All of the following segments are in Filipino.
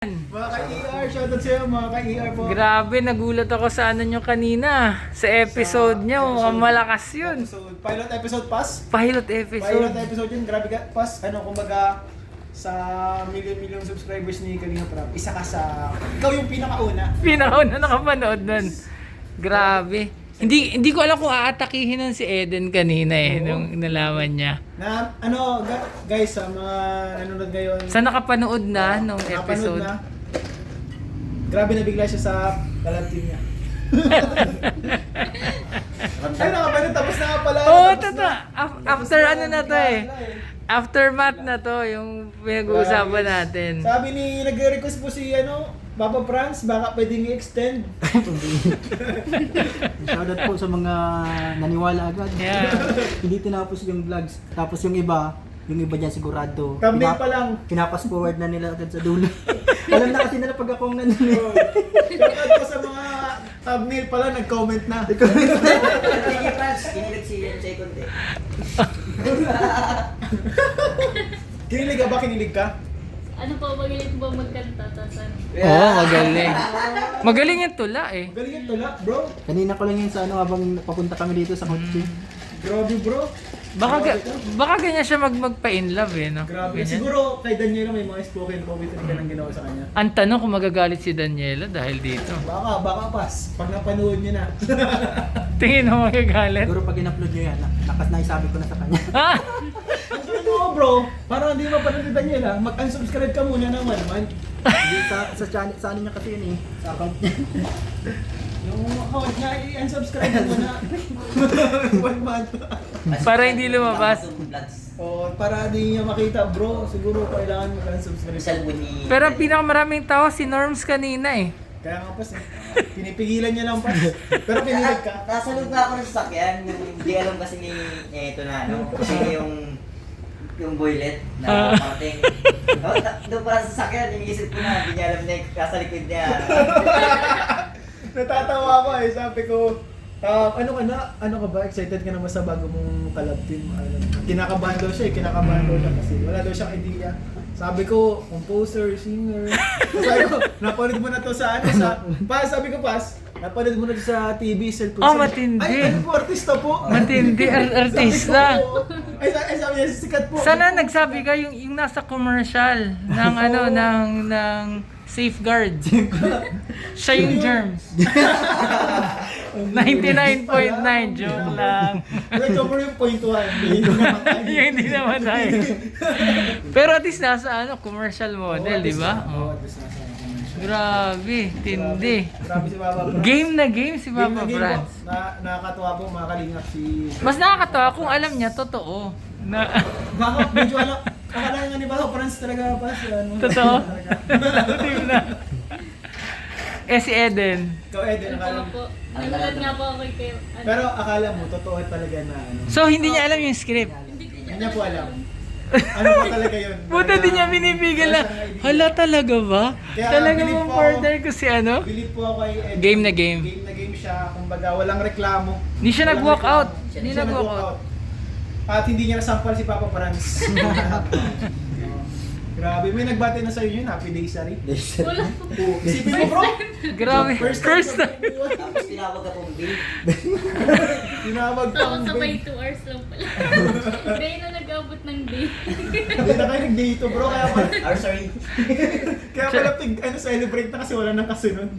Mga ka-ER, shoutout sa'yo mga ka-ER po. Grabe, nagulat ako sa ano nyo kanina. Sa episode nyo, mukhang malakas yun. Pilot episode pass. Pilot Pilot episode. episode yun, grabe ka, pass. Kumbaga, sa million subscribers ni Kalinga Prab, isa ka sa, ikaw yung pinakauna. Pinakauna nakapanood nun. Grabe. Hindi ko alam kung aatakihin nun si Eden kanina nung nalaman niya. Na, guys, sa mga nanonood ngayon, Sa nakapanood na nung nakapanood episode. na, grabe nabigla siya sa kalat team niya. Ay, nakapanood, tapos na nga pala. Oo, tapos totoo. na. After Tapos ano na to eh. Aftermath na to, yung pinag-uusapan natin. Sabi ni, nag-request po si, Papa Franz, baka pwedeng i-extend. Shoutout po sa mga naniwala agad. Yeah. Hindi tinapos yung vlogs. Tapos yung iba dyan sigurado. Thumbnail pa lang. Pinapas forward na nila agad sa dulo. Alam na kasi nila pag ako nandun. Shoutout po sa mga thumbnail pala, nag-comment na. Sige, Franz, kinilig si Jay Conte. Kinilig ka ba? Kinilig ka? Ano po, magaling ba magkanta? Tasan? Oo, magaling. Magaling yung tula eh. Galing yung tula, bro. Kanina ko lang yun sa habang papunta kami dito sa kotse. Grabe, bro. Baka ganyan siya magpa-in love eh, no? Grabe. Ganyan. Siguro kay Daniela may mga spoken poetry ka nang ginawa sa kanya. Ang tanong kung magagalit si Daniela dahil dito. Baka pas. Pag napanood niya na. Tingin mo magagalit? Siguro pag in-upload nyo yan, naisabi ko na sa kanya. Ah! Ang sabi mo, bro, para hindi mapanood ni Daniela, mag-unsubscribe ka muna ng 1 month. Hindi, sa channel, sa ano niya kasi yun eh. Sa account niya. Yung account niya, i-unsubscribe mo na. 1 month. Para hindi lumabas. O, para di niya makita, bro, siguro kailangan mag-unsubscribe. Salbo ni... Pero ang pinakamaraming tao si Norms kanina eh. Kaya nga pas eh. Pinipigilan niya lang pas. Pero kinilig ka. Nasalog na ako ng sasakyan, hindi alam kasi ni ito na ano, kasi yung boylet na parating. Doon para sa sasakyan, iniisip ko na, hindi niya alam na yung kasalikod niya. Natatawa ako eh, sabi ko, ano ka ba? Excited ka naman sa bago mong collab team? Kinakabahan daw siya kinakabahan daw siya kasi wala daw siyang idea. Sabi ko, composer, singer. Sabi ko, napanood mo na to sa sabi ko napanood mo na to sa TV, sir. Oh, matindi. Ay, ano po, artista po. Matindi, artista. Sabi niya, sikat po. Sana nagsabi ka yung nasa commercial ng ng safeguard. Siya yung germs. 99.9 joke lang. Joke yung point 1. Yung hindi naman tayo. Pero at least nasa commercial model, di ba? Oo, Oh. Grabe, tindi. Grabe si Papa Franz. Game na game si Game Papa na game Franz. po. Nakakatuwa po mga kalingap si... Mas nakakatawa kung alam niya, totoo. Na, Baka medyo akala nga ni Papa Franz talaga pa siya. totoo. Team na. Si Eden. Ikaw, Eden, Ano akala po? Nagulat nga po ako kay... Pero akala mo, totoo talaga na So, hindi niya alam yung script. Hindi ko Hindi niya po alam. Ano po talaga yun? Buta din niya binibigil na, hala talaga ba? Kaya Talaga bilib mong po partner ko si ano? Believe po ako kay Eden. Game na game. Game na game siya. Kumbaga, walang reklamo. Hindi siya Walang nag-walk reklamo. out. Hindi nag-walk out. At hindi niya nasampal si Papa Franz. Grabe, may nagbati na sa'yo yun. Happy day, Sari. Wala po. Isipin mo, bro. Grabe. First time. Tapos tinawag ka pong Bill. Tinawag pang Tapos sabay babe. 2 hours lang pala. Day na nag-abot ng day. Hindi na kayo nag-date, bro. Or sorry. Kaya pala celebrate na kasi wala nang kasunod.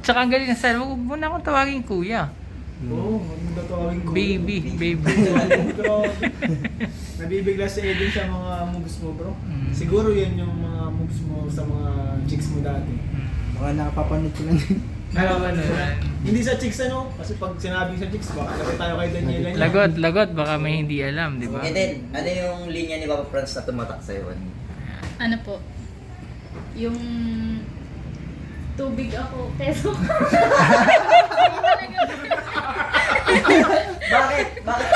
Tsaka ang galing na sir, huwag mo na akong tawagin kuya. Oo, maganda tawagin ko. Baby. Grabe. Nabibigla si Eden sa mga moves mo, bro. Mm. Siguro yan yung mga moves mo sa mga chicks mo dati. Baka nakapapanood ko lang din. Hindi sa chicks kasi pag sinabing sa chicks, baka lagi tayo kay Daniela niya. Lagot, baka may hindi alam, di ba? Eden, ano yung linya ni Papa Franz na tumatak sa'yo? Ano po? Yung... Tubig ako, keso. Bakit? Bakit?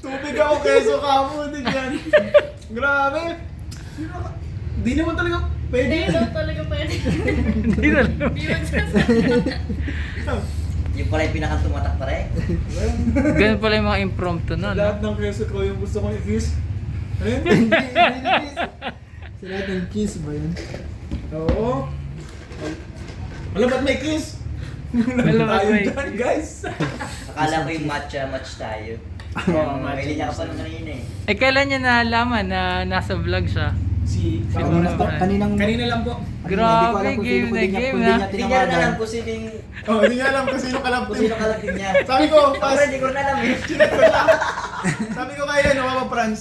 Tubig ako, keso ka mo din yan. Grabe. Di naman talaga pwede. Hindi daw talaga pwede. Hindi na alam. Hindi magsasabi. Yung pala yung pinakang tumatak pare. Ganun pala yung mga impromptu na, no? Lahat ng keso ko yung gusto kong i-kiss. Ayun. Sila yung kiss ba yun? Oo. Wala ba't may kiss? Wala ba't may Tayo dyan, guys. Akala ko yung match tayo. Oo, May linya ka pa nung kanina eh. Eh, kailan niya nalaman na nasa vlog siya? Si Siguro Kaninang... Kanina lang po. Grabe, game na game, ha? Hindi niya rin alam kung sino yung... Oh, hindi niya alam kung sino kalab. Kung sino kalapin niya. Sabi ko, Ako pas, rin, hindi ko rin alam eh. sabi ko kaya ano, Mama Franz,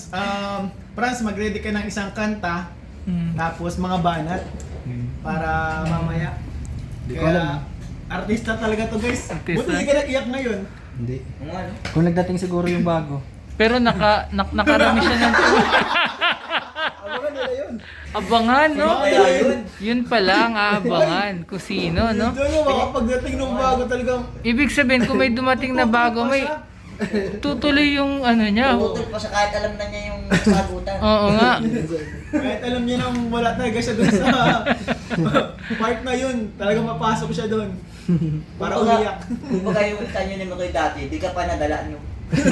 Franz, mag-ready ka ng isang kanta, tapos mga banat, para mamaya. Hindi ko Kaya, alam. artista talaga to guys. Artista. Buti hindi ka nag-iyak ngayon. Hindi. Kung ano? Kung nagdating siguro yung bago. Pero nakarami siya ng Abangan nila yun. abangan, no? Kaya yun. Yun pala ang aabangan. Kung sino, no? Doon mo, baka pagdating ng bago talagang... Ibig sabihin, kung may dumating na bago, may tutuloy yung ano niya. Putol pa siya kahit alam na niya yung sagutan. Oo nga. Kahit alam niya nang wala talaga siya doon sa part na yun, talagang mapasok siya doon. Para umiyak. Kumbaga yung kanyo ni Makoy dati, di ka pa nadala nyo. Hindi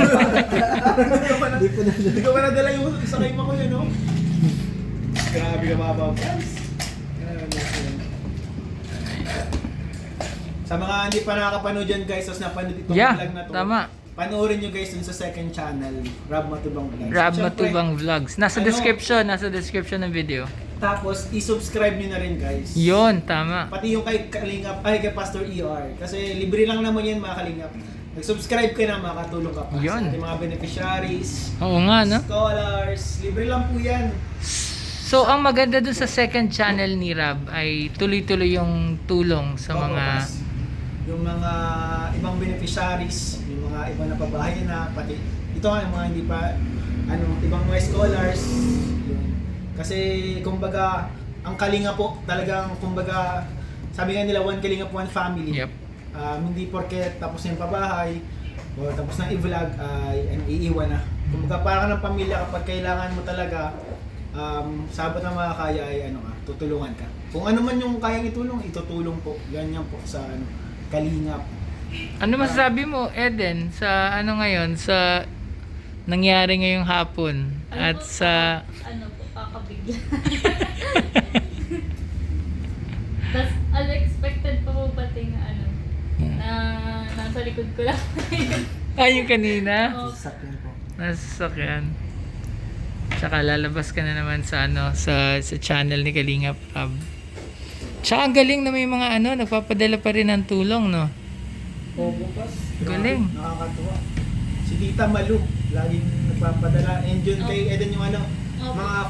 ko pa nadala yung sakay mo ko yun, no? Grabe ka mga Franz. Sa mga hindi pa nakakapanood dyan guys, tapos napanood itong Yeah, vlog na to. tama. Panoorin nyo guys dun sa second channel, Rob Matubang Vlogs. Rob Siyempre, Matubang Vlogs. Nasa description ng video. Tapos, i-subscribe nyo na rin guys. Yun, tama. Pati yung kay Kalingap, ay kay Pastor ER. Kasi libre lang naman yan mga Kalingap. Nag-subscribe ka na, makatulong ka pa Yun. sa ating mga beneficiaries, Oo nga, no? scholars, libre lang po yan. So, ang maganda dun sa second channel ni Rob ay tuloy-tuloy yung tulong sa Oo, mga... pas. Yung mga ibang beneficiaries, yung mga ibang napabahay na, pati ito nga yung mga hindi pa, ibang mga scholars. Yun. Kasi, kumbaga, ang Kalinga po, talagang, kumbaga, sabi nga nila, one Kalinga po, one family. Yep. Hindi porket tapos na yung pabahay, o tapos na i-vlog, ay iiwan na. Kumbaga, parang ng pamilya kapag kailangan mo talaga, sabot na makakaya ay tutulungan ka. Kung ano man yung kayang itulong, itutulong po. Ganyan po sa Kalingap. Ano masasabi mo, Eden, sa ano ngayon, sa nangyari ngayong hapon at sa... Ano po, kakabigla. Tapos, unexpected pa po pati nga na nasa likod ko lang. Yung kanina? Oo. Sasakyan po. Nasa sasakyan. Tsaka lalabas ka na naman sa sa channel ni Kalingap Rob. Tsaka ang galing na may mga nagpapadala pa rin ng tulong, no? O bukas. Galing. Nakakatuwa. Si Tita Malu, laging nagpapadala. And yun kay Eden yung mga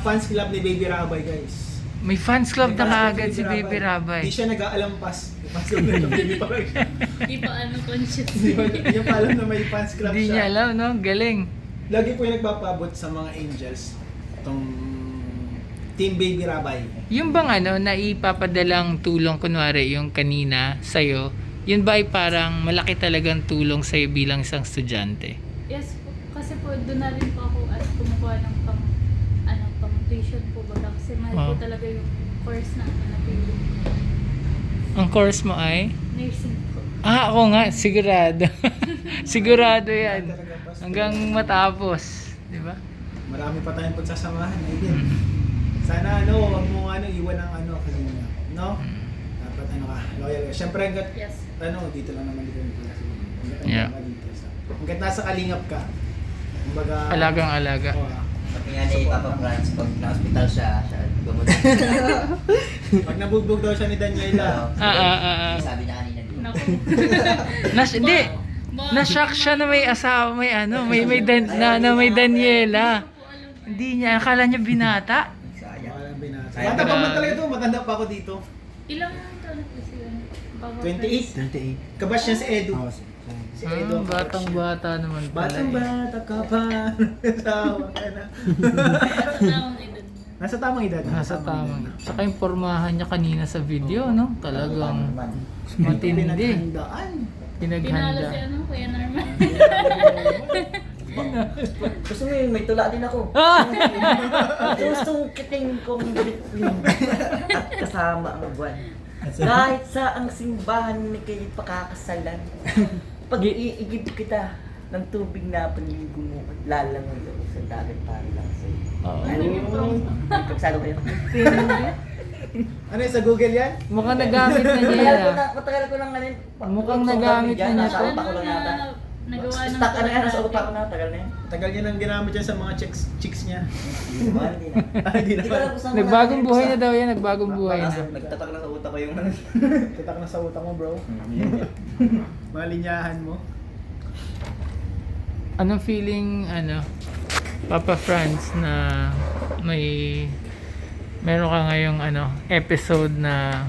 fans club ni Baby Rabay guys. May fans club na kaagad si Baby Hindi Rabay. siya nag-aalampas. May fans club na baby pa lang siya. Di pa conscious. Hindi niya pa alam na may fans club Hindi siya. niya alam, no? Galing. Lagi po yung nagpapabot sa mga angels. Itong Team Baby Rabay. Yung bang naipapadalang tulong kunwari yung kanina sa'yo, yun ba ay parang malaki talagang tulong sa'yo bilang isang estudyante? Yes po. Kasi po, doon na rin po ako kumukuha ng pang tuition po baga. Kasi mahal po Oh. talaga yung course na napili. Ang course mo ay? Nursing po. Ako nga, sigurado. Sigurado yan. Talaga, Pastor. Hanggang matapos. Di ba? Marami pa tayong pagsasamahan. Ayun. Sana wag mo iwan ng kanina. No? Dapat ka, loyal ka. Siyempre hanggat Yes. dito lang naman dito yung klase. Yeah. Hanggat nasa Kalingap ka. Kumbaga, Alagang-alaga. Pati nga ni Papa Franz, pag na-hospital siya gumot. Pag nabugbog daw siya ni Daniela. Sabi niya kanina dito. Naku. Hindi. Na-shock siya na may asawa, may may Daniela. Hindi niya, akala niya binata. Sayang. Walang binasa. Ay, Bata pa man grabe. talaga ito. Matanda pa ako dito. Ilang taon po siya? 28. 28. Kabash niya si Edu. Oo, Si Edu. ang kabash niya. Batang-bata naman pala. Batang-bata ka pa. Tawa ka na. Nasa tamang edad. Nasa tamang. Saka yung pormahan niya kanina sa video, no? Talagang matindi. Pinaghandaan. Pinalo Pinaghanda. si Kuya Norman. Gusto mo yun, may tula din ako. Ah! Gustong kiting kong bituin at kasama ang buwan. Kahit sa ang simbahan ni kayo pakakasalan, pag-iigib kita, ng tubig na panligo mo, lalangoy ako sa dagat para lang sa'yo. Oo. Ano yung prompt? Kagsado kayo. Ano yun, sa Google yan? Mukhang nagamit na niya yan. Matagal ko lang ano yun. Mukhang nagamit na niya Nasa to. utak ko lang yata. Nagawa ng Stuck ano yan, nasa utak ko na, tagal na yun. Tagal niya nang ginamit yan sa mga chicks niya. Hindi naman, hindi na. Hindi Hindi ko alam kung saan Nagbagong wala buhay na na daw yan, nagbagong buhay na. Nagtatak na sa utak ko yung ano. Tatak na sa utak mo, bro. Mga linyahan mo. Anong feeling, Papa Franz, na meron ka ngayong episode na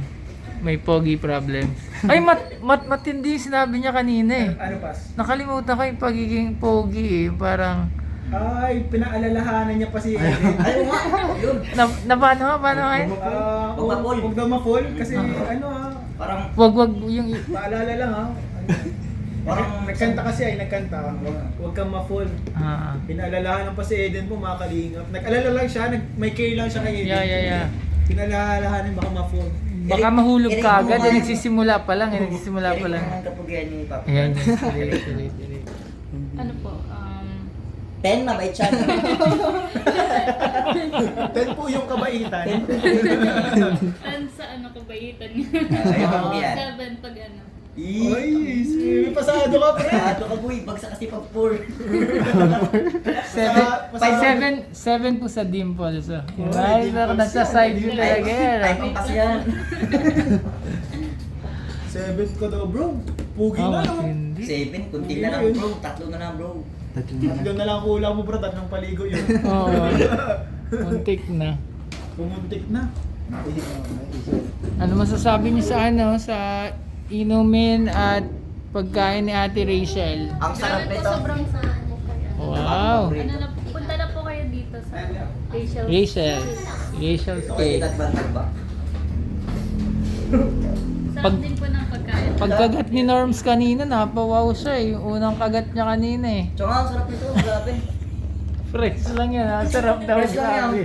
may pogi problems? Ay, matindi yung sinabi niya kanina eh. Ano pas? Nakalimutan ko yung pagiging pogi eh. Parang, Ay, pinaalalahanan niya pa si Eden. Ayaw nga, yun. paano nga yun? Huwag Huwag ma-fall. Huwag daw ma-fall kasi Parang, Wag yung, paalala lang Parang- nagkanta kasi nagkanta. Huwag kang ma-fall. Pinaalalahanan pa si Eden po mga kalingap. Nag-alala lang siya, may care lang siya kay Eden. yeah. Pinaalalahanan baka ma-fall. Baka mahulog Eric, ka agad, Eric, nagsisimula pa lang, nagsisimula pa lang. ang kapugian ni Papa. Ayan, Ano po? 10, mabait siya. 10 po yung kabaitan. Tan sa kabaitan niya. Ay, kapugian. 7 pag ano. Ay, may pasado ka pre. Ato ka boy, bagsak kasi pag 4. 7 po sa dimples. Ay, pero nasa side view talaga yan. Ay, pampas yan. 7 ko daw bro. Pugi na no. Hindi. 7, kunti na lang bro. 3 na lang bro. Tatlo na lang kulang mo bro, tatlong paligo yun. Oo. Muntik na. Pumuntik na. Ano masasabi niyo sa sa inumin at pagkain ni Ate Rachel? Ang sarap Grabe po, nito. sobrang sarap po kaya. Wow. Ano na, punta na po kayo dito sa Rachel. Rachel's Okay, cake. advantage ba? Sarap Pag- din po ng pagkain. Pagkagat ni Norms kanina, napawaw siya eh. Yung unang kagat niya kanina eh. Tsaka ang sarap nito, grabe. Fresh lang yan ha. Sarap daw. Fresh lang yan. Grabe.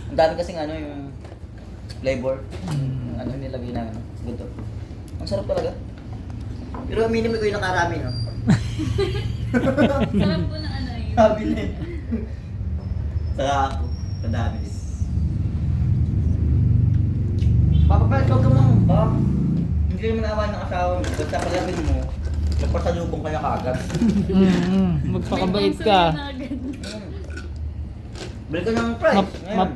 Ang dami kasing yung flavor. Ano nilagay na ganito. Ang sarap talaga. Pero minimum ko yung nakarami, no? Sarap po ng yun. Sabi na yun. Saka ako, madami din. Papapalit ka mo, ba? Hindi naman awan ng asawa mo. Basta palapit mo, nagpasalubong ka na kagad. Magpakabait ka. Balik ka ng price.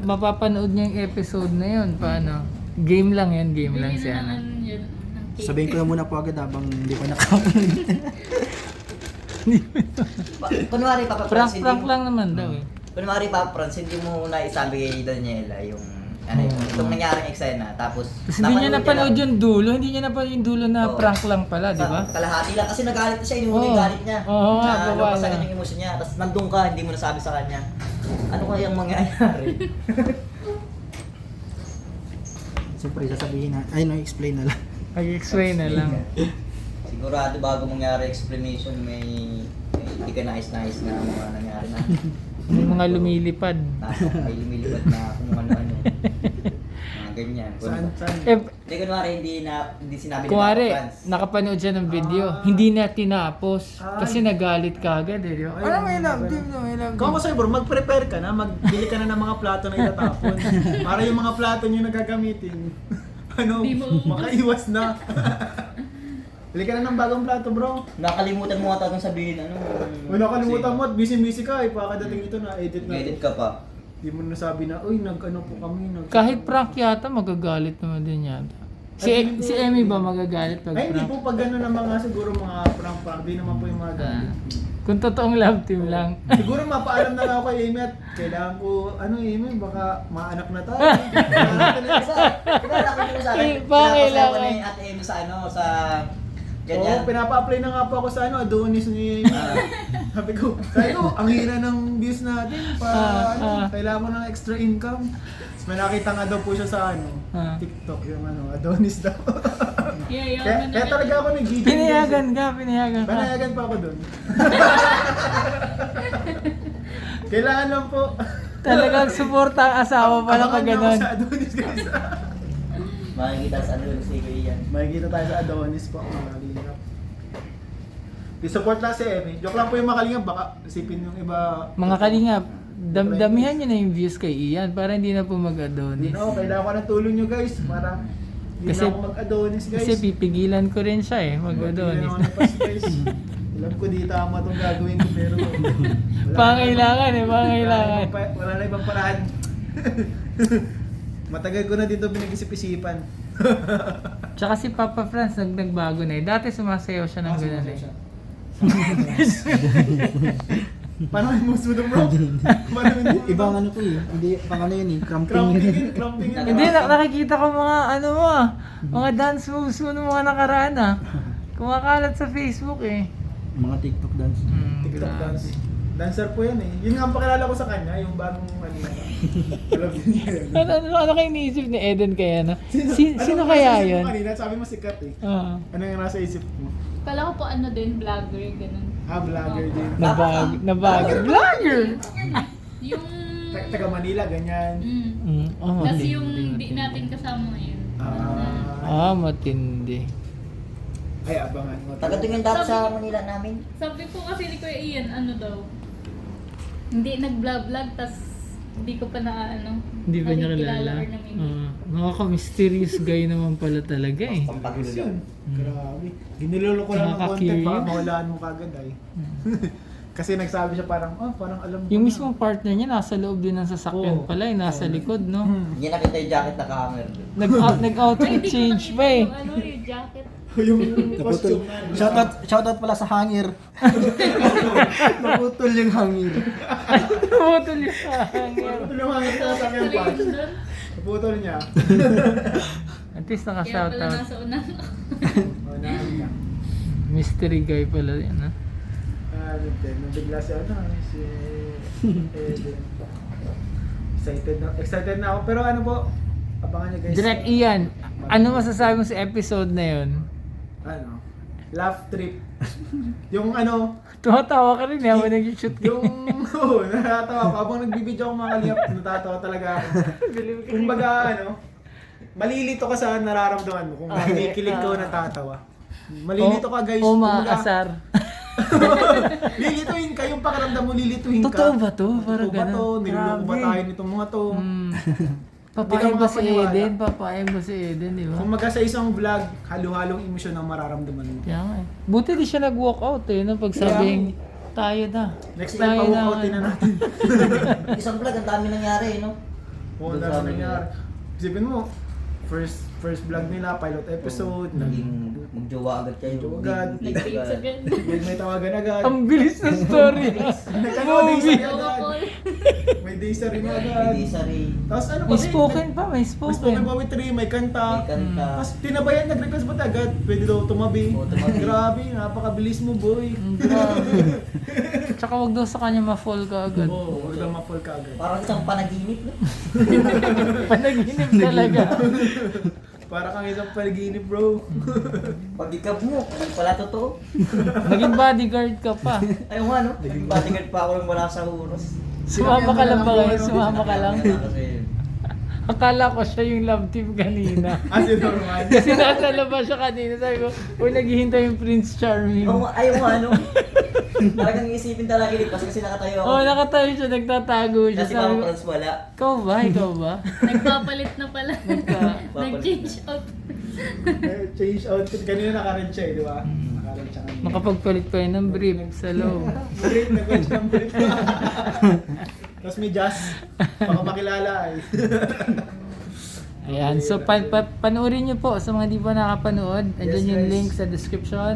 Mapapanood niya yung episode na yun. Paano? Game lang yan, game lang siya. Sabihin ko na muna po agad habang hindi pa nakapanood. Kunwari, Papa Franz, Prank lang naman daw eh. Kunwari, Papa Franz, hindi mo na isabi kay Daniela yung itong nangyaring eksena. Tapos, Kasi hindi niya napanood lang. yung dulo. Hindi niya napanood yung dulo na Oo. prank lang pala, di ba? Kalahati lang kasi nagalit na siya, inuwi Oo. yung galit niya. Oo nga, na babae napasagan na. yung emosyon niya. Tapos nandun ka, hindi mo nasabi sa kanya. Ano kayang mangyayari? Siyempre, sasabihin na, explain na lang. Pag-explain na lang. Sigurado bago mangyari explanation, may hindi ka nais-nais na mga nangyari na. May mga lumilipad. May lumilipad na kung ano-ano. Mga ganyan. Saan? Hindi, kunwari, hindi sinabi ni Kuwari, Papa Franz. nakapanood siya ng video, hindi na tinapos. Kasi nagalit ka agad eh. Di ba? Ay, Alam mo, I love ganun. team, no, I love Kung ako team. sa'yo bro, mag-prepare ka na, magbili ka na ng mga plato na itatapon. Para yung mga plato nyo na gagamitin, Di mo ubos. makaiwas na. Bili ka na ng bagong plato bro. Nakalimutan mo ata kung sabihin, Wala kalimutan mo at busy-busy ka eh, pakadating ito na edit na. Edit ka pa. Di mo nasabi na, uy, nag-ano po kami. Kahit prank yata, magagalit naman din yata. Si Emmy ba magagalit pag Ay, hindi prank? po pag gano'n ng mga siguro mga prank-prank, di naman po yung mga galit. Kung totoong love team lang. Siguro mapaalam na lang ako kay Amy at kailangan ko, Amy, baka maanak na tayo. Maanak na Kasi, kilala ko yung sa akin. Eh, bakit Pinapasaya ko lang? na yung Ate Amy sa sa Oo, ganyan. pinapa-apply na nga po ako sa Adonis ni Sabi ko, ang hina ng views natin, kailangan mo ng extra income. Tapos may nakita nga daw po siya sa TikTok, yung Adonis daw. Kaya talaga ako nag-gigil. Pinayagan ka. Panayagan pa ako doon. Kailangan lang po. Talagang suporta ang asawa pala pag Abangan niyo ako ganon. sa Adonis guys. Makikita sa ano si Kuya yan. Makikita tayo sa Adonis po, mga kalingap. I-support lang si Emmy. Joke lang po yung mga kalingap, baka isipin yung iba. Mga kalingap, damihan nyo na yung views kay Ian para hindi na po Hindi mag-Adonis. na ako, kailangan ko ng tulong nyo guys. Para hindi Kasi- na ako mag-Adonis guys. Kasi pipigilan ko rin siya eh, Hindi mag-Adonis. na ako napas, guys. Alam ko di tama itong gagawin ko pero wala Pangailangan eh, pangailangan. Wala na ibang paraan. Matagal ko na dito pinag-isip-isipan. Tsaka si Papa Franz nagbago na eh. Dati sumasayaw siya ng gano'n eh. Paano yung muso na bro? Paano yung Ibang ano to eh. Hindi, pang ano yun eh. Cramping Cramping yun. yun, cramping yun. Hindi, nakikita ko mga ano mo ah, mga dance moves mo ng mga nakaraan ah. Kumakalat sa Facebook eh. Mga TikTok dance. TikTok dance. Dancer po yan eh. Yun nga ang pakilala ko sa kanya, yung bagong ano na. Alam niya yun. Ano kayo iniisip ni Eden kaya no? Sino Ano kaya nasa isip yun? mo kanina? Sabi mo sikat eh. Ah, Ano yung nasa isip mo? Kala ko po ano din, vlogger, ganun. Vlogger din. Vlogger! Yung... Taga Manila, ganyan. Oh, Tapos matindi, yung di matindi. natin kasama ngayon. Matindi. Ay, abangan mo. Tagatingin dati sa Manila namin. Sabi ko kasi ni Kuya Ian, ano daw, hindi nag-vlog-vlog, tas hindi ko pa na ano, Hindi ba niya kilala? or namimili. Nakaka-mysterious guy naman pala talaga eh. Ayos yun. Grabe. Ginilolo ko lang ng konti Nakaka-curious. para mawalaan mo kagad ay. Kasi nagsabi siya parang, parang alam ko Yung na. mismong partner niya nasa loob din ng sasakyan Oo. pala eh, nasa likod no? Hindi nakita yung jacket na kahanger. Nag-outfit change pa eh. Yung ano, yung jacket. Yung Naputol. costume na. Shoutout pala sa hangir. Naputol yung hangir. Putol yung hangin. Naputol yung hangin sa akin yung patch. Doon. Naputol niya. At least Kaya pala naka-shoutout. nasa unang Oh, na. Mystery guy pala yan ha. Nabigla si si Eden. Excited na ako. Pero ano po, abangan niyo guys. Direct Ian, ano masasabi mo sa episode na yun? Ano? Laugh trip. Yung ano, Tumatawa ka rin eh, habang nag-shoot ka. natatawa ako. Habang nagbibideo ako mga kalingap, natatawa talaga ako. Kung baga malilito ka sa nararamdaman mo. Kung nakikilig ka o natatawa. Malilito ka guys. O Kumbaga, maasar. lilituin ka, yung pakiramdam mo lilituin ka. Totoo ba to? Parang Totoo ba to? ganun. Niluloko ba Grabe. tayo nitong mga to? Papayag ba si makapaniwala. Eden? Papayag ba si Eden, di ba? Kung maga sa isang vlog, halo-halong emosyon ang mararamdaman mo. Kaya nga eh. Buti di siya nag-walk out eh, no? Pag sabing, tayo na. Next time, Tayo pa-walkoutin na natin. Isang vlog, ang dami nangyari, no? Oo, Doon dami sa amin nangyari. Isipin mo, first vlog nila, pilot episode, Naging magjowa agad kayo. Magjowa agad. nag-dates agad. may tawagan agad. Ang bilis na story. Nagka-movie Jowa agad. call. May daysary mo agad. Hindi sari. Tapos ano May spoken pa, may May spoken spoken. pa with three, may May kanta. kanta. Tapos tinabayan, nag-request ba agad? Pwede daw tumabi. Oo, tumabi. Grabe, napakabilis mo boy. Grabe. Tsaka wag daw sa kanya ma-fall ka agad. Oo, huwag daw ma-fall ka agad. Parang isang panaginip, no? Panaginip talaga. Para kang isang panaginip bro. Pag ikaw mo, hindi pala totoo. Naging bodyguard ka pa. Ayaw nga, no? Naging bodyguard pa ako nang wala sa uros. Sumama ka lang ba ngayon? Sumama ka lang. Kasi, Akala ko siya yung love team kanina. As in normal. Kasi nasa labas siya kanina. Sabi ko, uy, naghihintay yung Prince Charming. ayaw nga, no? Talagang isipin talaga ilipas kasi nakatayo ako. Oh, nakatayo siya, nagtatago siya. Kasi Sabi parang ko, Franz wala. ikaw ba? Ikaw ba? Nagpapalit na pala. Nag-change out. Change outfit. Kanina naka-red siya di ba? Naka-red siya kanina. Makapagpalit pa yun ng brief sa loob. Brief, nag-red siya ng brief. Tapos may jazz. Baka makilala ay. Ayan, so panoorin nyo po sa mga di pa nakapanood. Andyan Yes, yung guys. link sa description.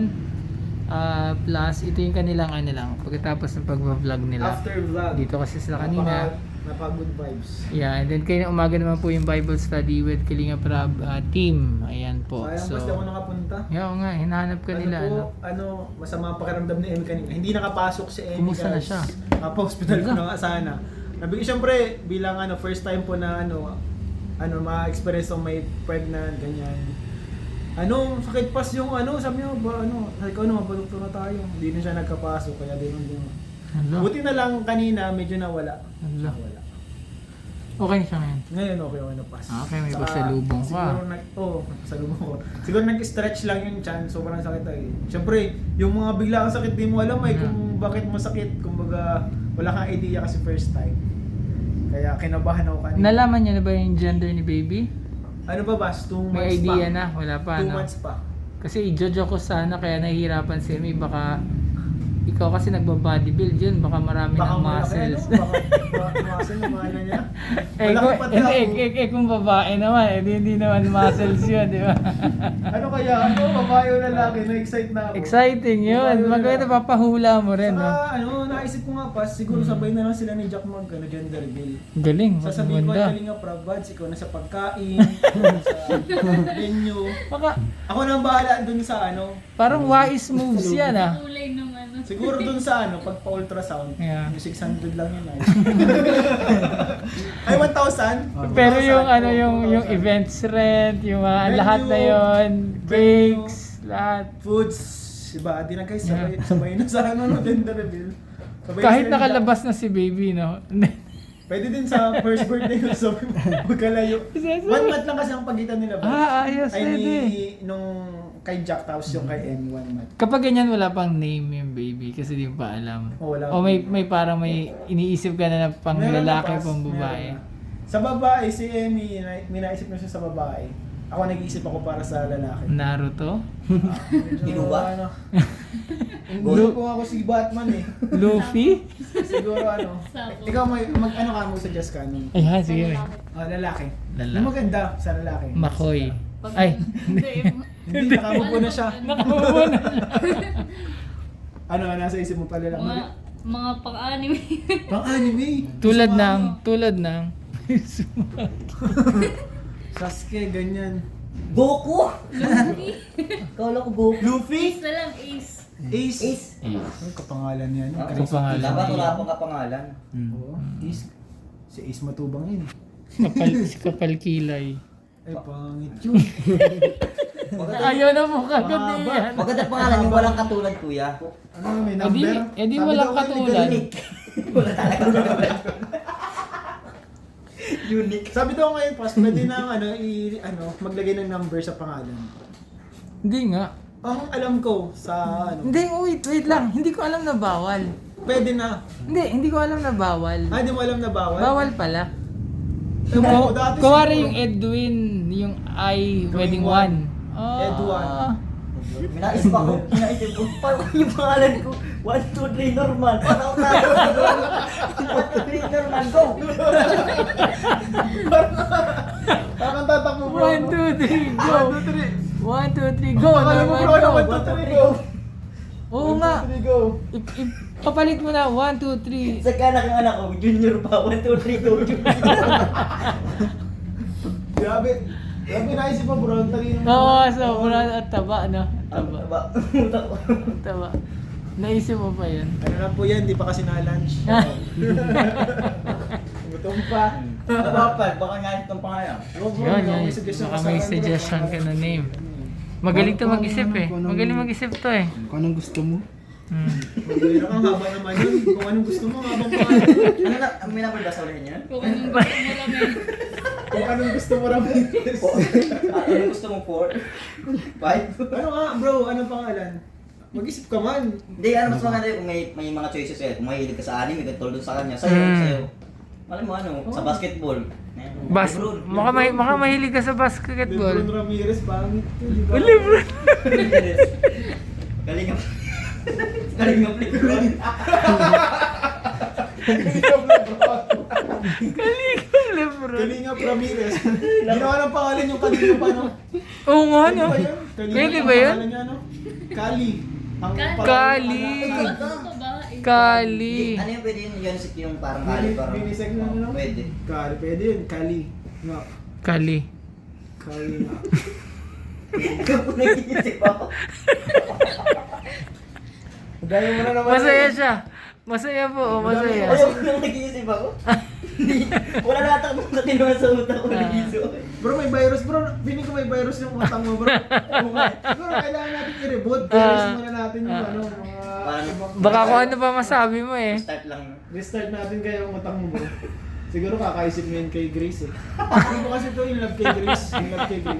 Plus, ito yung kanilang ano lang. Pagkatapos ng pag-vlog nila. After vlog. Dito kasi sila kanina. Napaka-good vibes. Yeah, and then kayo umaga naman po yung Bible study with Kalinga Prab team. Ayan po. Sayang So, basta ako nakapunta. yeah, oo nga, hinahanap ka nila. Masama ang pakiramdam ni Emmy kanina. Hindi nakapasok si Emmy. Kumusta na guys. siya? Napa-hospital ko na nga sana. Siyempre, bilang first time po na ma-experience ng may pregnant, ganyan. Sakit pas yung sabi niya, sabi ko, mapalukto na tayo. Hindi na siya nagkapasok, kaya din. Hala. Buti na lang kanina, medyo nawala. Hala. Nawala. Okay siya ngayon. Ngayon okay na pass. Okay, may Saka, pasalubong ka. Siguro pasalubong ko. Siguro nag-stretch lang yung chan, sobrang sakit ay. Siyempre, yung mga bigla kang sakit, di mo alam ay kung bakit mo sakit. Kumbaga, wala kang idea kasi first time. Kaya kinabahan ako kanina. Nalaman niya na ba yung gender ni baby? Ano ba Bas? 2 months May idea pa. na, wala pa 2 no? months pa. Kasi i-judge ako sana kaya nahihirapan si Amy, baka ikaw kasi nagba-bodybuild yun, baka marami ng muscles. Baka muscle yung mga ano niya. Eh, Malaki kung, pati ako. kung babae naman, hindi naman muscles yun, di ba? Ano kaya? Ano? Babae o lalaki? Na-excite na ako. Exciting yun. Babae o Maganda, lalaki? papahula mo rin, no? Saka, naisip ko nga Pas, siguro sabay na lang sila ni Jack mag gender reveal. Galing, Sasabihin ko, maganda. Kalinga Pravads, ikaw na sa pagkain, sa venue. Baka, Ako nang bahala dun sa parang wise moves yan, ah. Kulay nung ano. siguro dun sa pagpa-ultrasound. Yeah. Yung 600 lang yun ay. Ay, 1,000? Pero 1,000, yung yung 2,000. events rent, yung mga Venue, lahat na yon, venue. cakes, lahat. Foods, diba? Di na guys, sabay na sa gender reveal. Sabay Kahit sila ni Jack. nakalabas na si baby, no? Pwede din sa first birthday ko sabi mo, magkalayo. 1 month lang kasi ang pagitan nila. Ayos, Ay, pwede. nung kay Jack tapos yung kay M, 1 month. Kapag ganyan, wala pang name yung baby kasi di mo pa alam. Oh, wala. O may parang may iniisip ka na pang Meron na, lalaki, Pas, pang babae. meron na. Sa babae, si Emmy, may naisip na siya sa babae. Ako nag-iisip ako para sa lalaki. Naruto? Kinuha? Hindi ko ako si Batman eh. Luffy? Siguro Sabo. ikaw mag-suggest ka nung Ayan, sige. lalaki. Lalaki. Yung maganda sa lalaki. Makoy. Pag- Ay, Hindi, nakamupo na siya. nakamuha na. Nasa isip mo pala lang. Mga pang-anime. Pang-anime. Tulad ng Sasuke, ganyan. Goku! Luffy. Kala ko Goku. Luffy? Ace na lang, Ace. Ace. Ace. Ano kapangalan yan? Ah, Ito pangalan. Dapat wala pang kapangalan. Oo, Ace. Si Ace matubang yun. kapal kilay. Ay, pangit yun. Ayaw na mo kagad Mahaba. yan. Maganda pangalan yung walang katulad, kuya. May number? Edi Sabi walang daw kayo, katulad. unique. Wala talaga katulad. Unique. Sabi daw ngayon, Pas, pwede na maglagay ng number sa pangalan. Hindi nga. Ang alam ko sa Hindi, wait lang. Hindi ko alam na bawal. pwede na. Hindi ko alam na bawal. Hindi mo alam na bawal? Bawal pala. Ewan ko, dati Kuwari siguro. yung Edwin, yung I, wedding one. Edwan. Minaisip ako. Minaisip ko. Paano yung pangalan ko? 1, 2, 3, normal. Paano ako tayo? 1, 2, 3, normal. Go! Parang tatakbo bro. 1, 2, 3, go! 1, 2, 3, go! Akala mo bro, Normal, na go! 1, 2, 3, go. Oo nga. 1, 2, 3, go. Papalit mo na, 1, 2, 3. Sa kanak ng anak ko, junior pa. 1, 2, 3, go. Grabe. Grabe naisip mo bro. Talino mo. Oo, sobrang at taba, no? Taba. Ba? Taba. Naisip mo pa yun. Ano lang po yan, di pa kasi na-lunch. Gutom pa. Dapat, baka nga itong pangalan. Oh, bro, Yun, may yun. suggestion Baka ka sa may akin, bro. suggestion ka na name. Magaling to mag-isip eh. Magaling mag-isip to eh. Kung anong gusto mo. Magdala kang haba naman yun. Kung anong gusto mo, habang pangalan. Ano na, may number ba sa ulihin yun? Kung anong gusto mo lang eh. Kung anong gusto mo rin. Ano gusto mo? 4? 5? Ano nga bro, anong pangalan? Mag-isip ka man. Hindi, ano mas maganda yun kung may mga choices eh. Kung mahilig ka sa anime, katulad doon sa kanya. Sa'yo, sa'yo. Alam mo ano, sa basketball. Lebron. Maka mahilig ka sa basketball. Lebron Ramirez, pangit yun, di ba? Lebron. Kalingap. Kalingap Lebron. Kalingap Lebron. Kalingap Lebron. Kalingap Ramirez. Ginawa ng pangalan yung Kalingap ano? Oo nga Pwede no. ba yun? Kalingap Pwede ang ba yun? pangalan niya, ano? Kali. Ang Kali. pangalan- Kali. Babae babae. Kali. Ano yung pwede yun? Yung parang kali parang. Binisek na lang. Pwede. Kali, pwede yun. Kali. Nga. Kali. Kali nga. Ikaw po nag-iisip ako. Dahil mo na naman. Masaya siya. Masaya po, masaya. Ayaw ko nang nag-iisip ako. Hindi. Wala natakbo sa tinuha sa utak ko nag-iisip. Bro, may virus bro. Feeling ko may virus yung utang mo bro. Siguro kailangan natin i-reboot. Virus muna natin yung mga... Paano? Baka kung ano pa masabi mo eh. Start lang. Restart natin kaya yung utang mo bro. Siguro kakaisip mo yun kay Grace eh. Hindi mo kasi ito in love kay Grace. In love kay Grace.